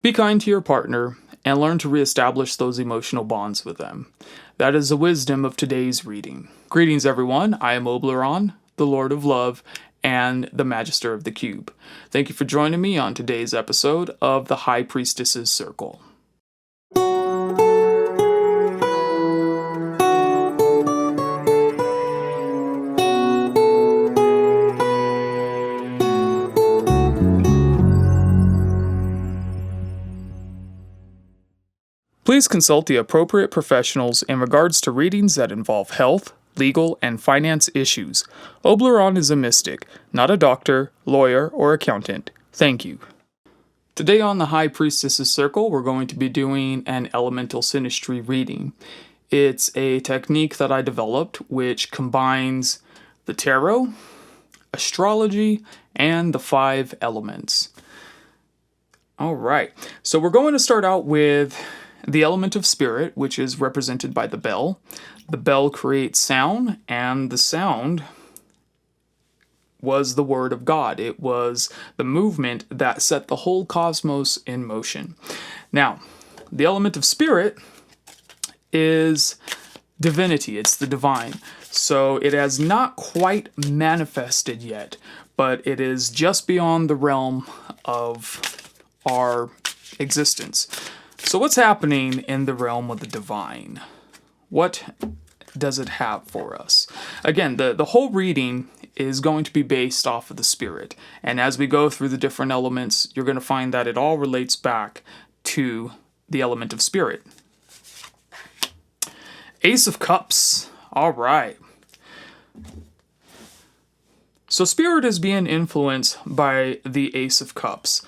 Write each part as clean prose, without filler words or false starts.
Be kind to your partner and learn to reestablish those emotional bonds with them. That is the wisdom of today's reading. Greetings, everyone. I am Oblyron, the Lord of Love, and the Magister of the Cube. Thank you for joining me on today's episode of the High Priestess's Circle. Please consult the appropriate professionals in regards to readings that involve health, legal, and finance issues. Oblyron is a mystic, not a doctor, lawyer, or accountant. Thank you. Today on the High Priestess's Circle, we're going to be doing an Elemental Synastry reading. It's a technique that I developed which combines the tarot, astrology, and the 5 elements. Alright, so we're going to start out with the element of spirit, which is represented by the bell. The bell creates sound, and the sound was the word of God. It was the movement that set the whole cosmos in motion. Now, the element of spirit is divinity. It's the divine. So it has not quite manifested yet, but it is just beyond the realm of our existence. So what's happening in the realm of the divine? What does it have for us? Again, the whole reading is going to be based off of the spirit. And as we go through the different elements, you're going to find that it all relates back to the element of spirit. Ace of Cups. All right. So spirit is being influenced by the Ace of Cups.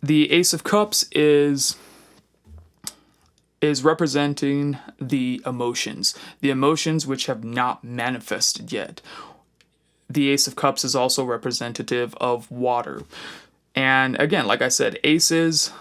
The Ace of Cups is representing the emotions which have not manifested yet. The Ace of Cups is also representative of water. And again, like I said, aces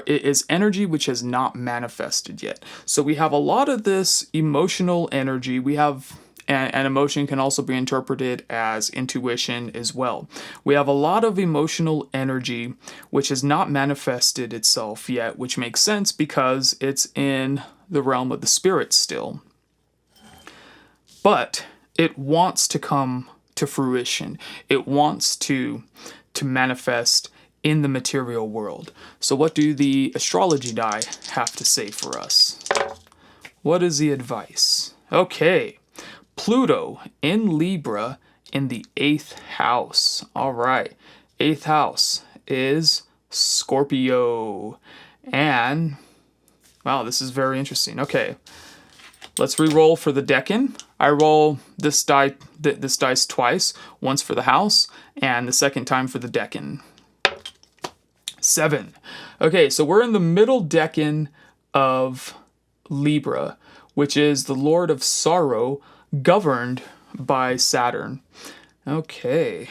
is energy which has not manifested yet. So we have a lot of this emotional energy. We have and emotion can also be interpreted as intuition as well. We have a lot of emotional energy which has not manifested itself yet, which makes sense because it's in the realm of the spirit still. But it wants to come to fruition. It wants to manifest in the material world. So what do the astrology die have to say for us? What is the advice? Okay. Pluto in Libra in the 8th house. All right. 8th house is Scorpio. And, wow, this is very interesting. Okay. Let's re-roll for the decan. I roll this dice twice. Once for the house and the second time for the decan. 7. Okay, so we're in the middle decan of Libra, which is the Lord of Sorrow, governed by Saturn. Okay.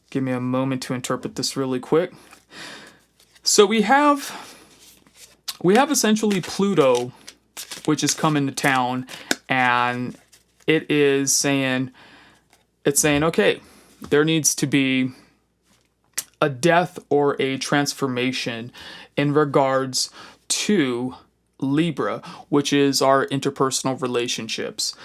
Give me a moment to interpret this really quick. So we have essentially Pluto, which is coming to town, and it's saying, okay, there needs to be a death or a transformation in regards to Libra, which is our interpersonal relationships.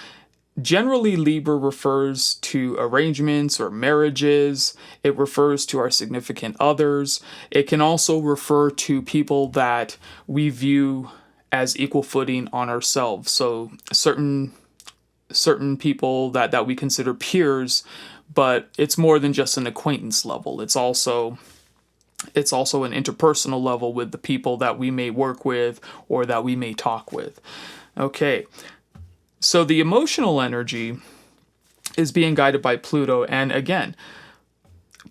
Generally, Libra refers to arrangements or marriages. It refers to our significant others. It can also refer to people that we view as equal footing on ourselves. So certain people that we consider peers, but it's more than just an acquaintance level. It's also an interpersonal level with the people that we may work with or that we may talk with. Okay, so the emotional energy is being guided by Pluto. And again,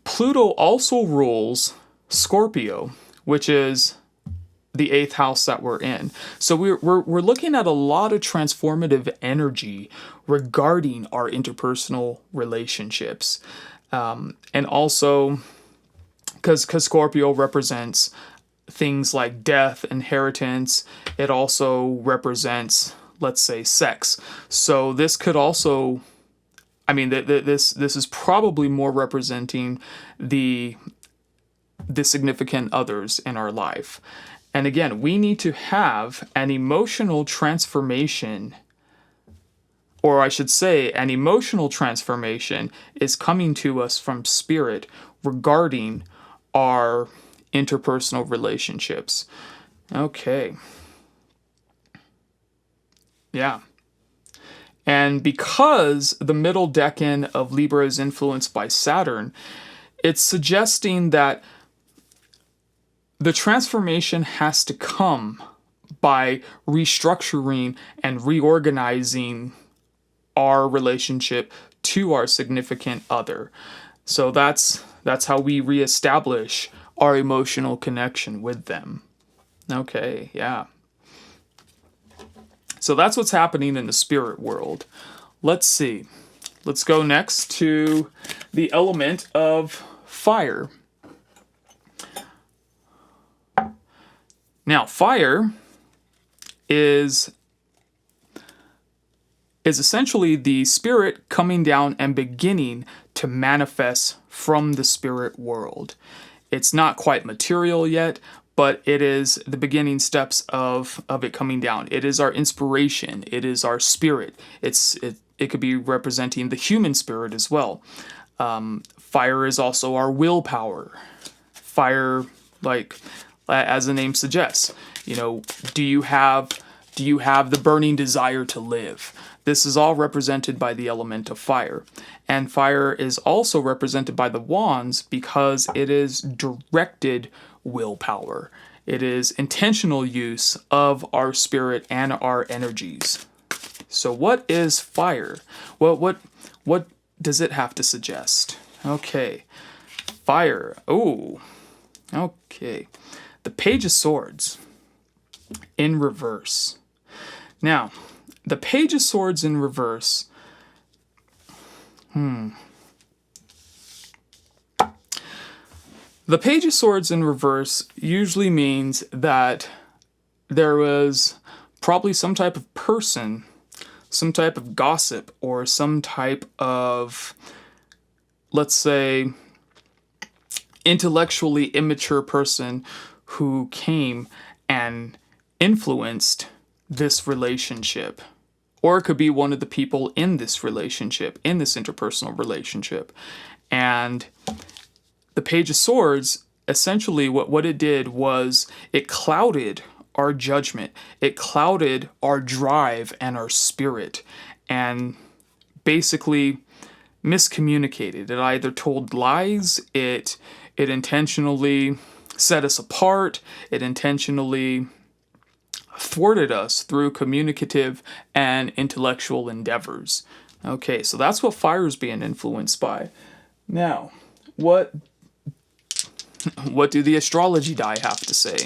Pluto also rules Scorpio, which is the 8th house that we're in. So we're looking at a lot of transformative energy regarding our interpersonal relationships. And also, because Scorpio represents things like death, inheritance, it also represents, let's say, sex. So this could also, I mean, this is probably more representing the the significant others in our life. And again, we need to have an emotional transformation, or I should say, an emotional transformation is coming to us from spirit regarding our interpersonal relationships. Okay. Yeah. And because the middle decan of Libra is influenced by Saturn, it's suggesting that the transformation has to come by restructuring and reorganizing our relationship to our significant other. So that's how we reestablish our emotional connection with them. Okay, yeah. So that's what's happening in the spirit world. Let's see. Let's go next to the element of fire. Now, fire is essentially the spirit coming down and beginning to manifest from the spirit world. It's not quite material yet, but it is the beginning steps of it coming down. It is our inspiration. It is our spirit. It could be representing the human spirit as well. Fire is also our willpower. Fire, like as the name suggests, do you have the burning desire to live? This is all represented by the element of fire. And fire is also represented by the wands because it is directed willpower. It is intentional use of our spirit and our energies. So what is fire? Well, what does it have to suggest? Okay. Fire. Oh. Okay. The Page of Swords in reverse. Now, the Page of Swords in reverse. The Page of Swords in reverse usually means that there was probably some type of person, some type of gossip, or some type of, let's say, intellectually immature person who came and influenced this relationship. Or it could be one of the people in this relationship, in this interpersonal relationship. And the Page of Swords, essentially what it did was it clouded our judgment. It clouded our drive and our spirit, and basically miscommunicated. It either told lies, it intentionally set us apart, it intentionally thwarted us through communicative and intellectual endeavors. Okay, so that's what fire is being influenced by. Now, what do the astrology die have to say?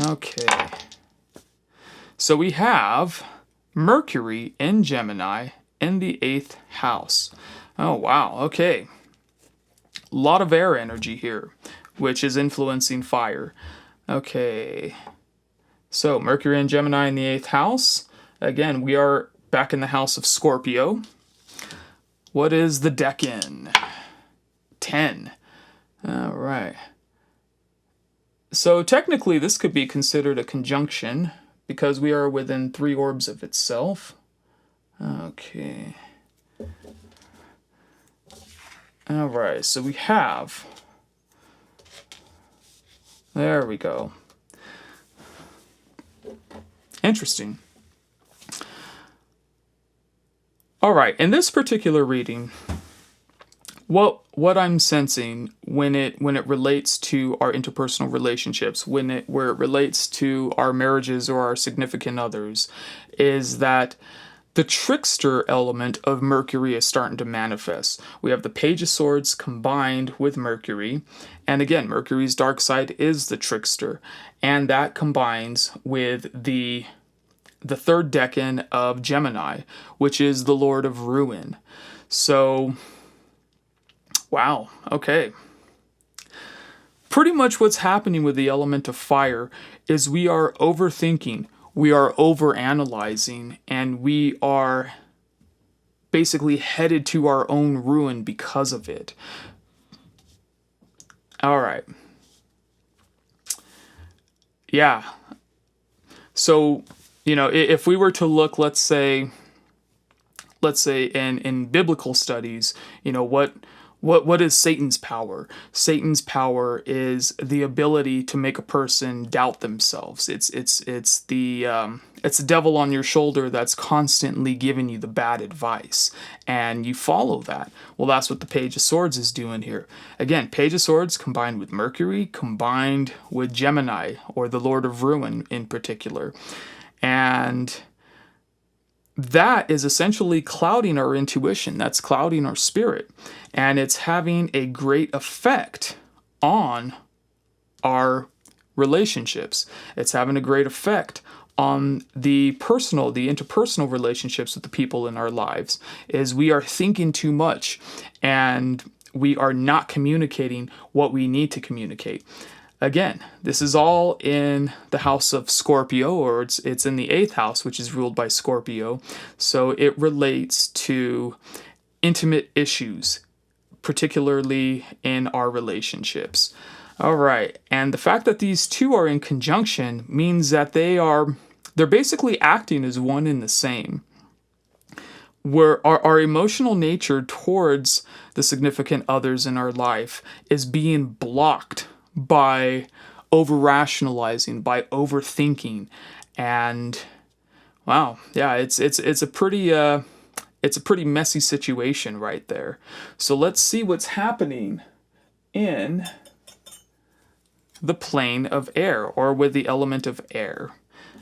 Okay. So we have Mercury in Gemini in the 8th house. Oh, wow. Okay. A lot of air energy here, which is influencing fire. Okay. So Mercury in Gemini in the 8th house. Again, we are back in the house of Scorpio. What is the decan? 10. All right. So technically this could be considered a conjunction because we are within 3 orbs of itself. Okay. All right, so we have... There we go. Interesting. All right, in this particular reading, what I'm sensing when it relates to our interpersonal relationships, where it relates to our marriages or our significant others, is that the trickster element of Mercury is starting to manifest. We have the Page of Swords combined with Mercury, and again, Mercury's dark side is the trickster, and that combines with the 3rd decan of Gemini, which is the Lord of Ruin. So, wow, okay. Pretty much what's happening with the element of fire is we are overthinking, we are overanalyzing, and we are basically headed to our own ruin because of it. All right. right. Yeah. So, if we were to look, let's say in biblical studies, what is Satan's power? Satan's power is the ability to make a person doubt themselves. It's the devil on your shoulder that's constantly giving you the bad advice, and you follow that. Well, that's what the Page of Swords is doing here. Again, Page of Swords combined with Mercury, combined with Gemini, or the Lord of Ruin in particular, and that is essentially clouding our intuition. That's clouding our spirit. And it's having a great effect on our relationships. It's having a great effect on the interpersonal relationships with the people in our lives. Is we are thinking too much and we are not communicating what we need to communicate. Again, this is all in the house of Scorpio, or it's in the 8th house, which is ruled by Scorpio. So it relates to intimate issues, particularly in our relationships. All right, and the fact that these two are in conjunction means that they're basically acting as one and the same. Where our emotional nature towards the significant others in our life is being blocked by over-rationalizing, by overthinking, and wow, yeah, it's a pretty messy situation right there. So let's see what's happening in the plane of air, or with the element of air.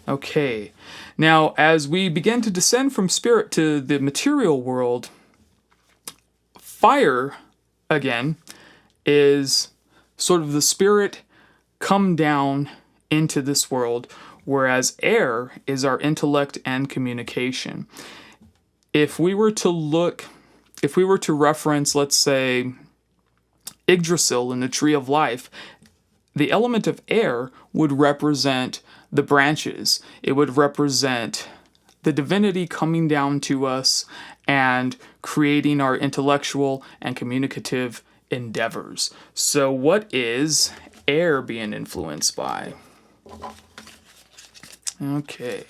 Okay, now as we begin to descend from spirit to the material world, fire again is sort of the spirit come down into this world, whereas air is our intellect and communication. If we were to reference, let's say, Yggdrasil in the Tree of Life, the element of air would represent the branches. It would represent the divinity coming down to us and creating our intellectual and communicative endeavors. So what is air being influenced by? Okay.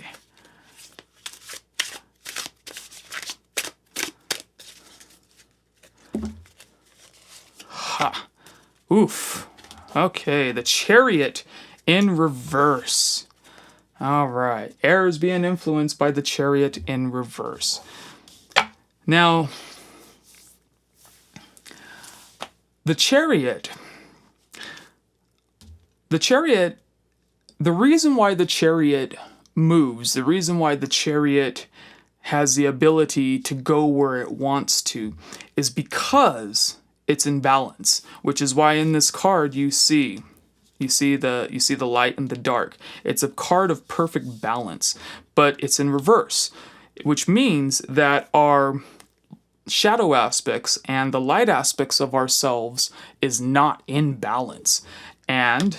Ha. Oof. Okay, the Chariot in reverse. All right. Air is being influenced by the Chariot in reverse. Now, the Chariot, the reason why the Chariot moves, the reason why the Chariot has the ability to go where it wants to, is because it's in balance, which is why in this card you see the light and the dark. It's a card of perfect balance, but it's in reverse, which means that our shadow aspects and the light aspects of ourselves is not in balance. And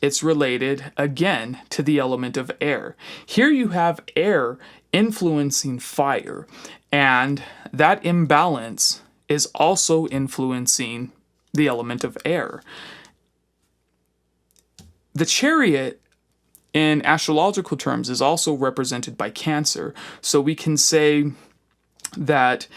it's related again to the element of air. Here you have air influencing fire, and that imbalance is also influencing the element of air. The Chariot in astrological terms is also represented by Cancer, so we can say that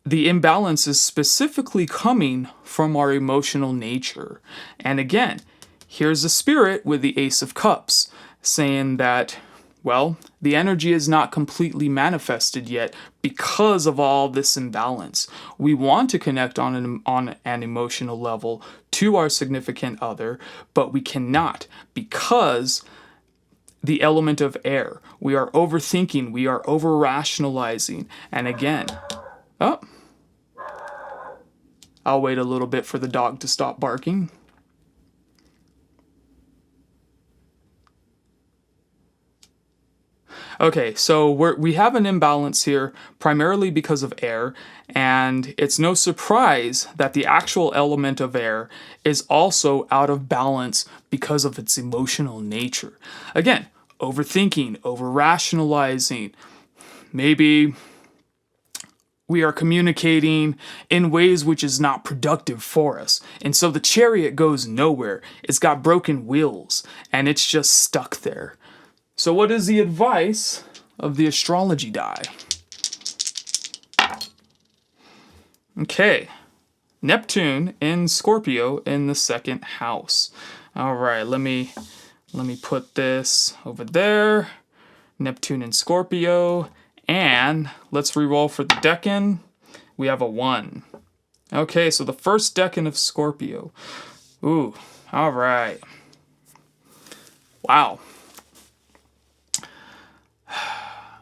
the imbalance is specifically coming from our emotional nature. And again, here's the Spirit with the Ace of Cups saying that, well, the energy is not completely manifested yet because of all this imbalance. We want to connect on an emotional level to our significant other, but we cannot because the element of air. We are overthinking, we are over-rationalizing, and again, I'll wait a little bit for the dog to stop barking. Okay, so we have an imbalance here primarily because of air, and it's no surprise that the actual element of air is also out of balance because of its emotional nature. Again, overthinking, over-rationalizing. Maybe we are communicating in ways which is not productive for us. And so the chariot goes nowhere. It's got broken wheels and it's just stuck there. So what is the advice of the astrology die? Okay, Neptune in Scorpio in the second house. All right, let me put this over there. Neptune in Scorpio, and let's reroll for the decan. We have a 1. Okay, so the first decan of Scorpio. Ooh, all right. Wow.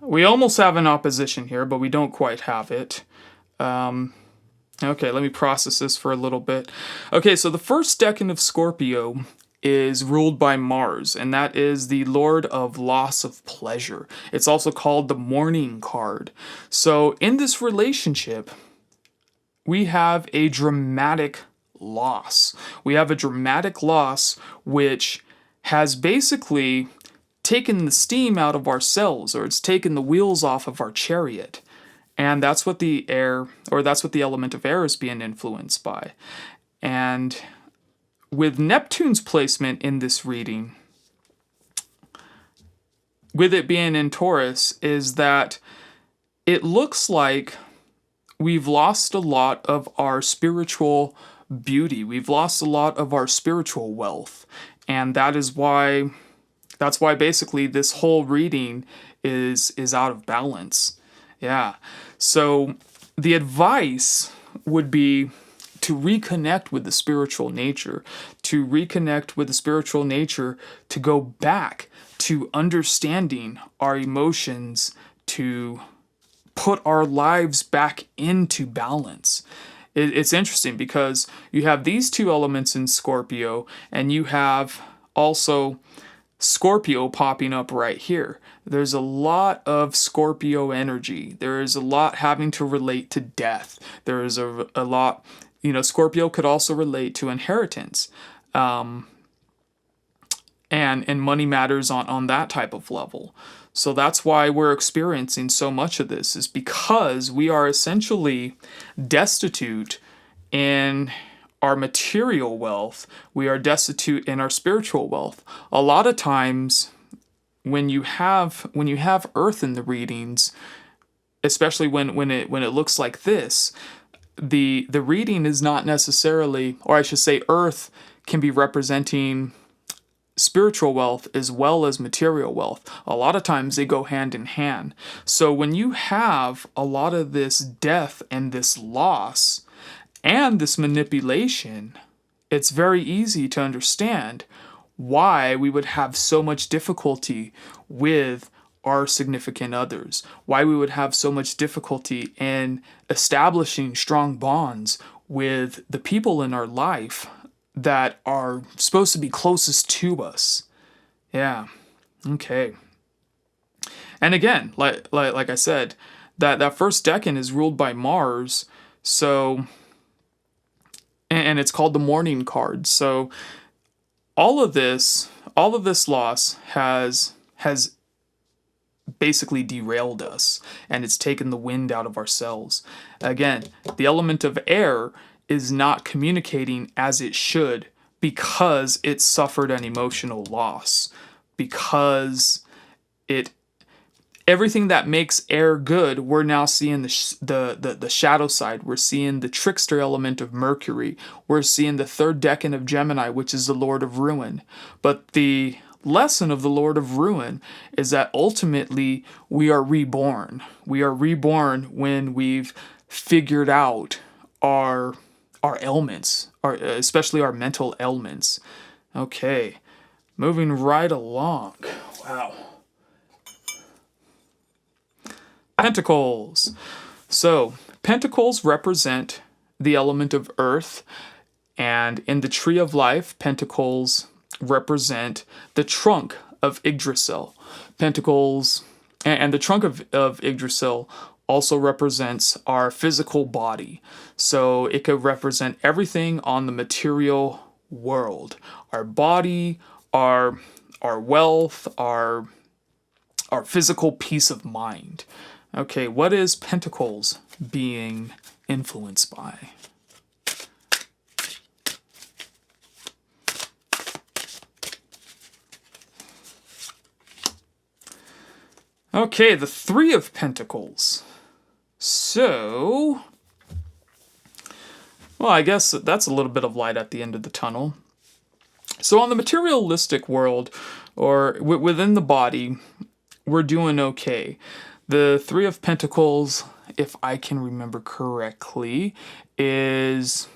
We almost have an opposition here, but we don't quite have it. Okay, let me process this for a little bit. Okay, so the first decan of Scorpio is ruled by Mars, and that is the Lord of Loss of Pleasure. It's also called the Mourning card. So in this relationship, we have a dramatic loss. We have a dramatic loss which has basically taken the steam out of ourselves, or it's taken the wheels off of our chariot. And that's what the air, or that's what the element of air is being influenced by. And with Neptune's placement in this reading, with it being in Taurus, is that it looks like we've lost a lot of our spiritual beauty. We've lost a lot of our spiritual wealth. And that's why basically this whole reading is out of balance. Yeah. So the advice would be to reconnect with the spiritual nature, to go back to understanding our emotions, to put our lives back into balance. It's interesting because you have these two elements in Scorpio, and you have also Scorpio popping up right here. There's a lot of Scorpio energy. There is a lot having to relate to death. There is a lot, Scorpio could also relate to inheritance, and money matters on that type of level. So that's why we're experiencing so much of this, is because we are essentially destitute in our material wealth. We are destitute in our spiritual wealth. A lot of times when you have Earth in the readings, especially when it looks like this, the reading is not necessarily, or I should say Earth can be representing spiritual wealth as well as material wealth. A lot of times they go hand in hand. So when you have a lot of this death and this loss and this manipulation, it's very easy to understand why we would have so much difficulty with our significant others, why we would have so much difficulty in establishing strong bonds with the people in our life that are supposed to be closest to us. Yeah. Okay. And again, like I said, that first decan is ruled by Mars, so, and it's called the Mourning card. So all of this loss has basically derailed us, and it's taken the wind out of our sails. Again, the element of air is not communicating as it should because it suffered an emotional loss, because everything that makes air good, we're now seeing the shadow side. We're seeing the trickster element of Mercury. We're seeing the third decan of Gemini, which is the Lord of Ruin. But the lesson of the Lord of Ruin is that ultimately we are reborn. We are reborn when we've figured out our ailments, especially our mental ailments. Okay, moving right along. Wow. Pentacles. So, pentacles represent the element of earth, and in the tree of life, pentacles represent the trunk of Yggdrasil. Pentacles, and the trunk of Yggdrasil also represents our physical body. So it could represent everything on the material world. Our body, our wealth, our physical peace of mind. Okay, what is Pentacles being influenced by. Okay, the Three of Pentacles. So, well, I guess that's a little bit of light at the end of the tunnel. So on the materialistic world, or within the body, we're doing okay. The Three of Pentacles, if I can remember correctly, is,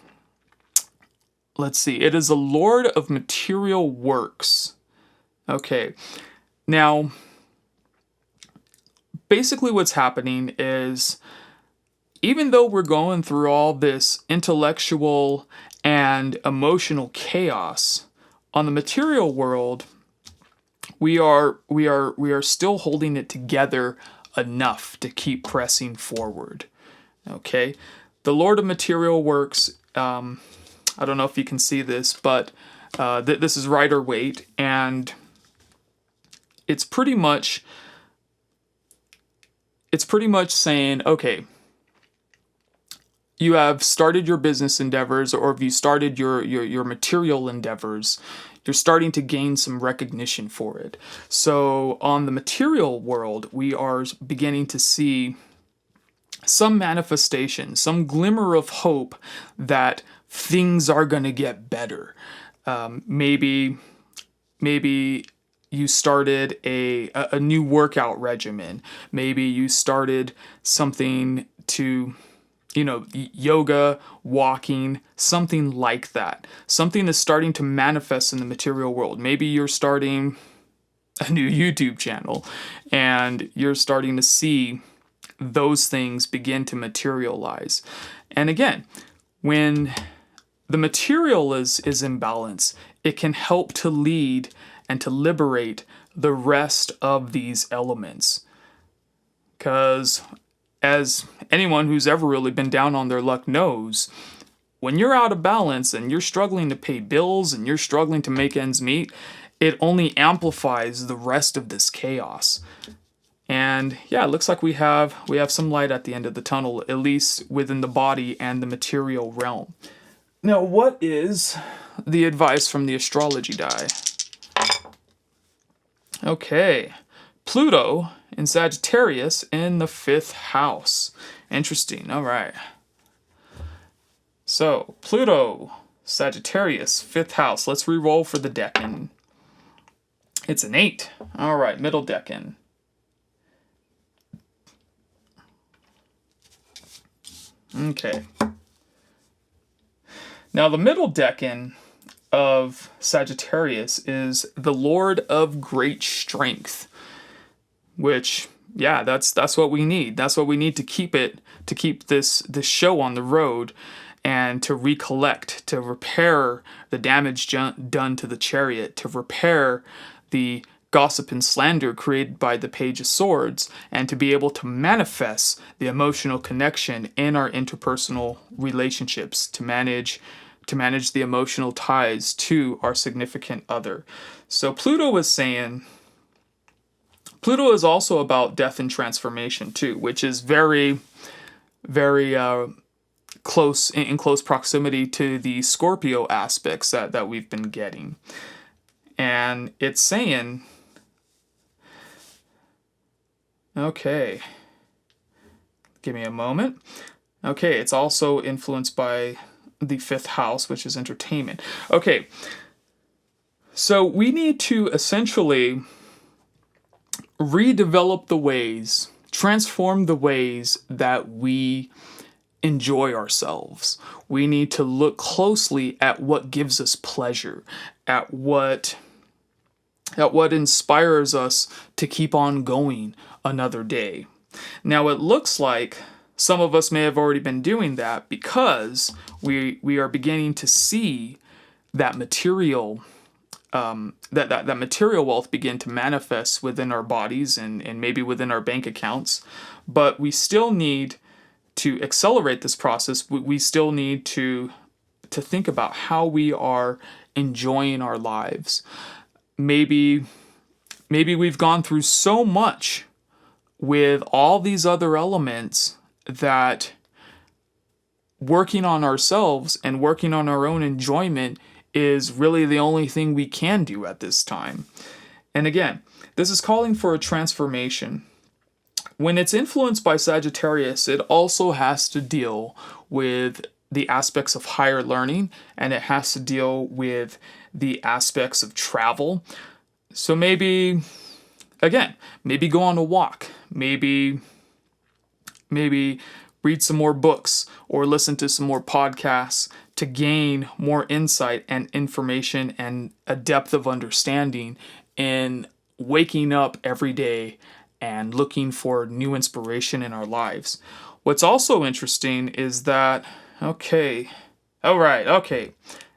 let's see, it is a Lord of Material Works. Okay, now, basically what's happening is, even though we're going through all this intellectual and emotional chaos, on the material world, we are still holding it together enough to keep pressing forward. Okay, the Lord of Material Works. I don't know if you can see this, but this is Rider-Waite, and it's pretty much saying, okay, you have started your business endeavors, or if you started your material endeavors, you're starting to gain some recognition for it. So on the material world, we are beginning to see some manifestation, some glimmer of hope that things are going to get better. Maybe you started a new workout regimen. Maybe you started something to, yoga, walking, something like that. Something is starting to manifest in the material world. Maybe you're starting a new YouTube channel and you're starting to see those things begin to materialize. And again, when the material is in balance, it can help to lead and to liberate the rest of these elements. Because as anyone who's ever really been down on their luck knows, when you're out of balance and you're struggling to pay bills and you're struggling to make ends meet, it only amplifies the rest of this chaos. And yeah, it looks like we have some light at the end of the tunnel, at least within the body and the material realm. Now, what is the advice from the astrology die? Okay, Pluto in Sagittarius in the 5th house. Interesting, all right. So, Pluto, Sagittarius, 5th house. Let's re-roll for the decan. It's an 8. All right, middle decan. Okay. Now, the middle decan of Sagittarius is the Lord of Great Strength, which, yeah, that's what we need. That's what we need to keep this show on the road, and to recollect, to repair the damage done to the chariot, to repair the gossip and slander created by the Page of Swords, and to be able to manifest the emotional connection in our interpersonal relationships, to manage the emotional ties to our significant other. So Pluto is also about death and transformation too, which is very, very close proximity to the Scorpio aspects that we've been getting. And it's saying, okay, give me a moment. Okay, it's also influenced by the 5th house, which is entertainment. Okay, so we need to essentially redevelop the ways, transform the ways that we enjoy ourselves. We need to look closely at what gives us pleasure, at what inspires us to keep on going another day. Now, it looks like some of us may have already been doing that, because we are beginning to see that material that material wealth begin to manifest within our bodies and maybe within our bank accounts. But we still need to accelerate this process. We still need to think about how we are enjoying our lives. Maybe we've gone through so much with all these other elements that working on ourselves and working on our own enjoyment is really the only thing we can do at this time. And again, this is calling for a transformation. When it's influenced by Sagittarius, it also has to deal with the aspects of higher learning, and it has to deal with the aspects of travel. So maybe go on a walk, maybe read some more books or listen to some more podcasts to gain more insight and information and a depth of understanding in waking up every day and looking for new inspiration in our lives. What's also interesting is that, yeah,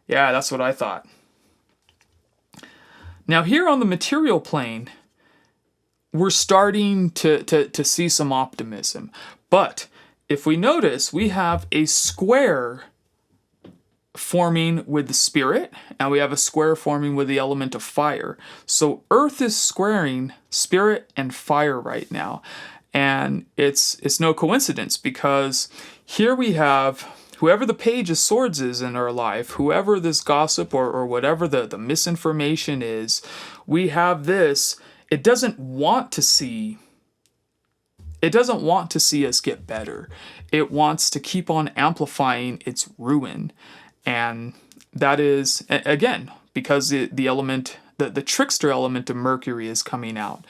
that's what I thought. Now here on the material plane, we're starting to see some optimism. But if we notice, we have a square forming with the spirit, and we have a square forming with the element of fire. So Earth is squaring spirit and fire right now. And it's no coincidence, because here we have whoever the Page of Swords is in our life, whoever this gossip or whatever the misinformation is, we have this. It doesn't want to see us get better. It wants to keep on amplifying its ruin. And that is, again, because the element, the trickster element of Mercury is coming out.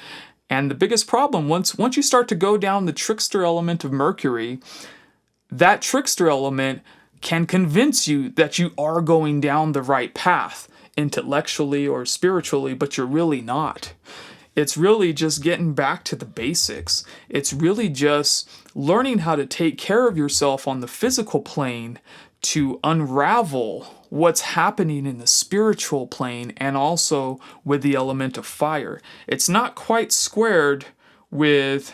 And the biggest problem, once you start to go down the trickster element of Mercury, that trickster element can convince you that you are going down the right path, intellectually or spiritually, but you're really not. It's really just getting back to the basics. It's really just learning how to take care of yourself on the physical plane to unravel what's happening in the spiritual plane and also with the element of fire. It's not quite squared with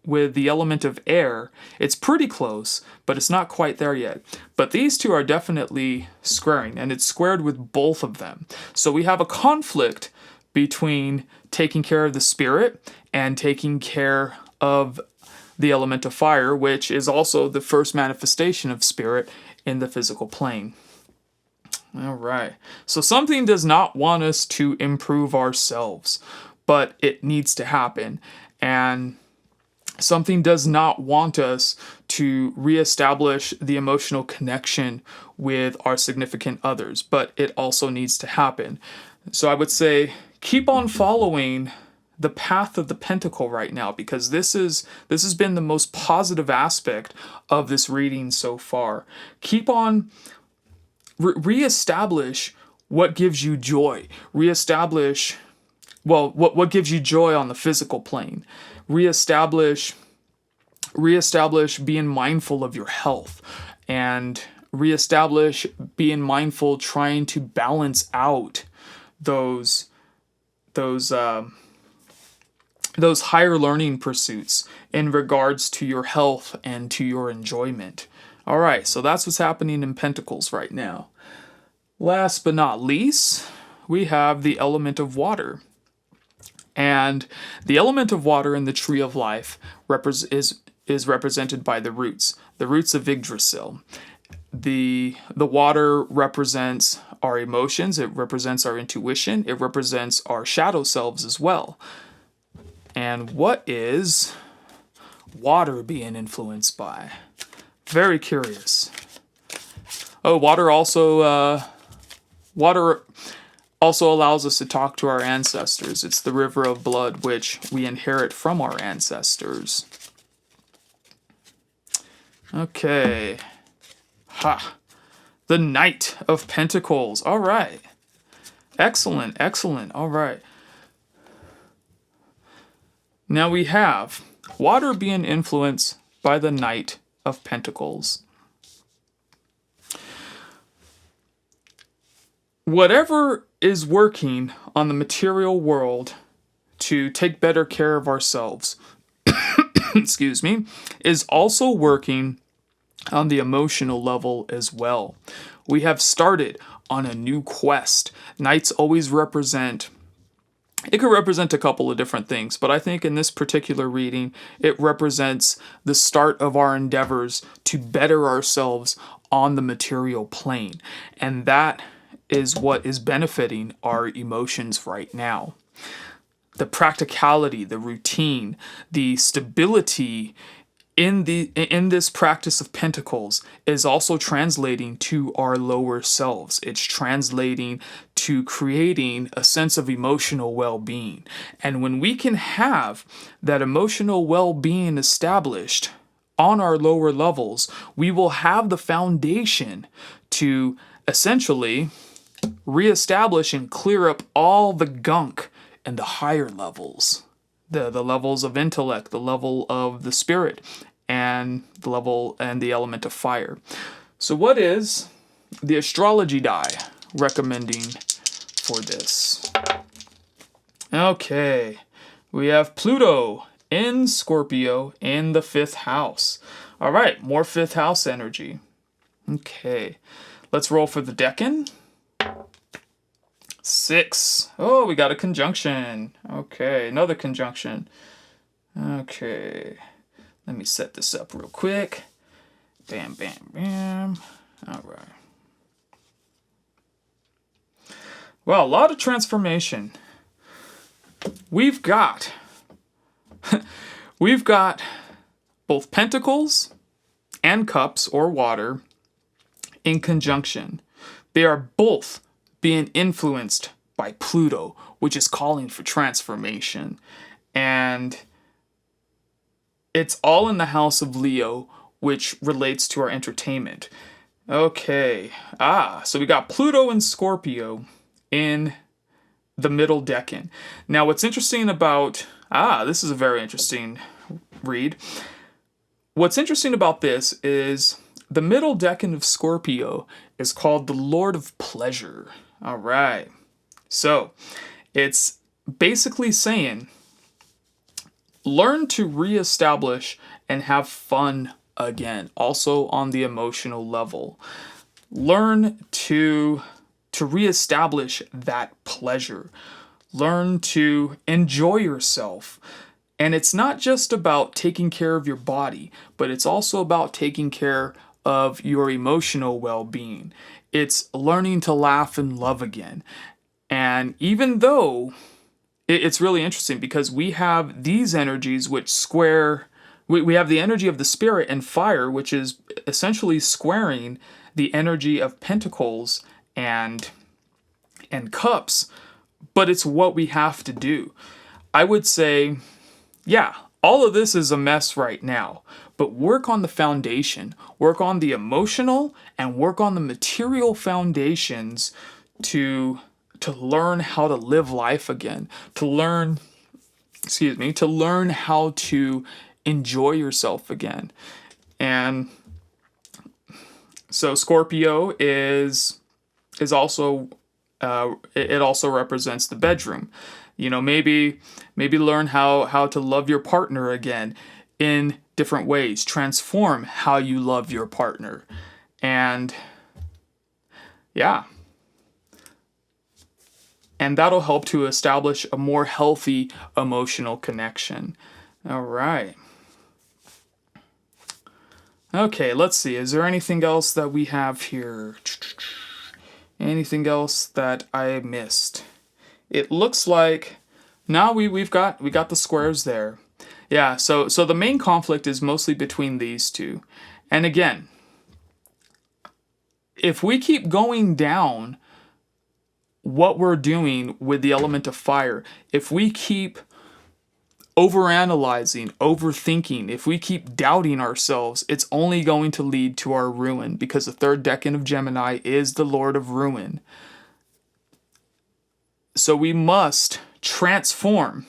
the element of air. It's pretty close, but it's not quite there yet. But these two are definitely squaring, and it's squared with both of them. So we have a conflict between taking care of the spirit and taking care of the element of fire, which is also the first manifestation of spirit in the physical plane. All right. So something does not want us to improve ourselves, but it needs to happen. And something does not want us to reestablish the emotional connection with our significant others, but it also needs to happen. So I would say keep on following the path of the pentacle right now, because this has been the most positive aspect of this reading so far. Keep on reestablish what gives you joy. Reestablish what gives you joy on the physical plane. Reestablish being mindful of your health, and reestablish being mindful, trying to balance out those higher learning pursuits in regards to your health and to your enjoyment. All right, so that's what's happening in Pentacles right now. Last but not least, we have the element of water. And the element of water in the Tree of Life is represented by the roots of Yggdrasil. The water represents our emotions, it represents our intuition, it represents our shadow selves as well. And what is water being influenced by? Very curious. Oh, water also allows us to talk to our ancestors. It's the river of blood which we inherit from our ancestors. Okay. The Knight of Pentacles. All right. Excellent. All right. Now we have water being influenced by the Knight of Pentacles. Whatever is working on the material world to take better care of ourselves, excuse me, is also working on the emotional level as well. We have started on a new quest. Knights always represent It could represent a couple of different things, but I think in this particular reading, it represents the start of our endeavors to better ourselves on the material plane. And that is what is benefiting our emotions right now. The practicality, the routine, the stability in this practice of pentacles is also translating to our lower selves. It's translating to creating a sense of emotional well-being. And when we can have that emotional well-being established on our lower levels, we will have the foundation to essentially reestablish and clear up all the gunk in the higher levels. The levels of intellect, the level of the spirit, and the level and the element of fire. So what is the astrology die recommending for this? Okay, we have Pluto in Scorpio in the 5th house. All right, more 5th house energy. Okay, let's roll for the decan. 6. Oh, we got a conjunction. Okay, another conjunction. Okay, let me set this up real quick. Bam, bam, bam. All right. Well, a lot of transformation. We've got both pentacles and cups or water in conjunction. They are both being influenced by Pluto, which is calling for transformation. And it's all in the house of Leo, which relates to our entertainment. Okay. So we got Pluto and Scorpio in the middle decan. Now, what's interesting about... this is a very interesting read. What's interesting about this is the middle decan of Scorpio is called the Lord of Pleasure. All right. So it's basically saying, learn to reestablish and have fun again, also on the emotional level. Learn to reestablish that pleasure. Learn to enjoy yourself. And it's not just about taking care of your body, but it's also about taking care of your emotional well-being. It's learning to laugh and love again. And even though it's really interesting because we have these energies which square, we have the energy of the spirit and fire, which is essentially squaring the energy of pentacles and cups, but it's what we have to do. I would say, yeah, all of this is a mess right now, but work on the foundation, work on the emotional, and work on the material foundations to learn how to live life again, to learn how to enjoy yourself again. And so Scorpio is also it also represents the bedroom. You know, maybe learn how to love your partner again in different ways. Transform how you love your partner. And yeah. And that'll help to establish a more healthy emotional connection. All right. Okay, let's see. Is there anything else that we have here? Anything else that I missed? It looks like now we've got the squares there. Yeah, so the main conflict is mostly between these two. And again, if we keep going down what we're doing with the element of fire, if we keep overanalyzing, overthinking, if we keep doubting ourselves, it's only going to lead to our ruin, because the 3rd decan of Gemini is the Lord of Ruin. So we must transform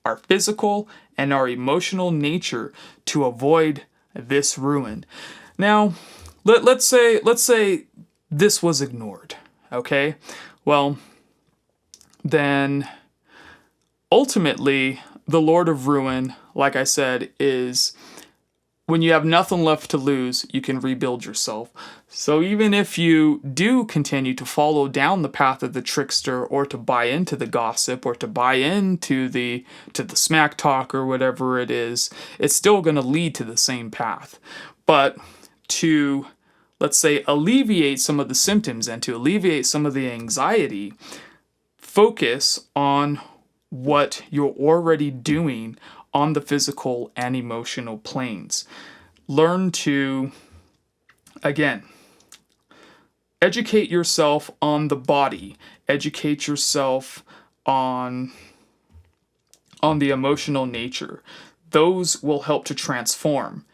our physical and our emotional nature to avoid this ruin. Now, let's say this was ignored, okay? Well, then ultimately the Lord of Ruin, like I said, is when you have nothing left to lose, you can rebuild yourself. So even if you do continue to follow down the path of the trickster, or to buy into the gossip, or to buy into the smack talk or whatever it is, it's still going to lead to the same path. But to, let's say, alleviate some of the symptoms and to alleviate some of the anxiety, focus on what you're already doing on the physical and emotional planes. Learn to, again, educate yourself on the body, educate yourself on the emotional nature. Those will help to transform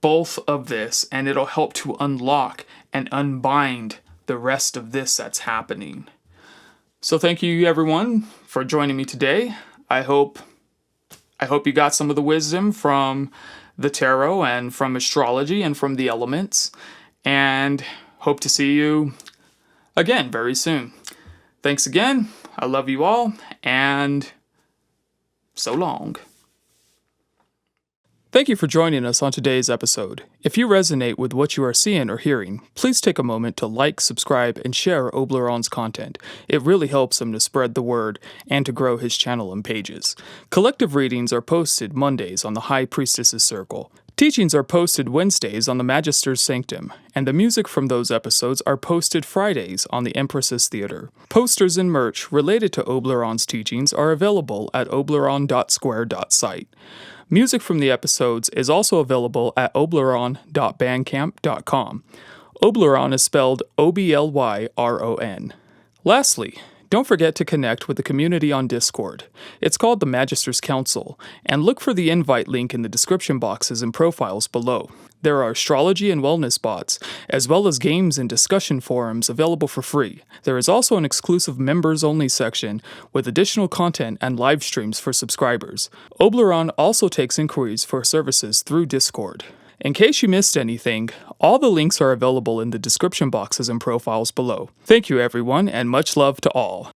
both of this, and it'll help to unlock and unbind the rest of this that's happening. So thank you everyone for joining me today. I hope you got some of the wisdom from the tarot and from astrology and from the elements, and hope to see you again very soon. Thanks again. I love you all, and so long. Thank you for joining us on today's episode. If you resonate with what you are seeing or hearing, please take a moment to like, subscribe, and share Oblyron's content. It really helps him to spread the word and to grow his channel and pages. Collective readings are posted Mondays on the High Priestess's Circle. Teachings are posted Wednesdays on the Magister's Sanctum, and the music from those episodes are posted Fridays on the Empress's Theater. Posters and merch related to Oblyron's teachings are available at oblyron.square.site. Music from the episodes is also available at oblyron.bandcamp.com. Oblyron is spelled Oblyron. Lastly, don't forget to connect with the community on Discord. It's called the Magister's Council, and look for the invite link in the description boxes and profiles below. There are astrology and wellness bots, as well as games and discussion forums available for free. There is also an exclusive members-only section with additional content and live streams for subscribers. Oblyron also takes inquiries for services through Discord. In case you missed anything, all the links are available in the description boxes and profiles below. Thank you everyone, and much love to all.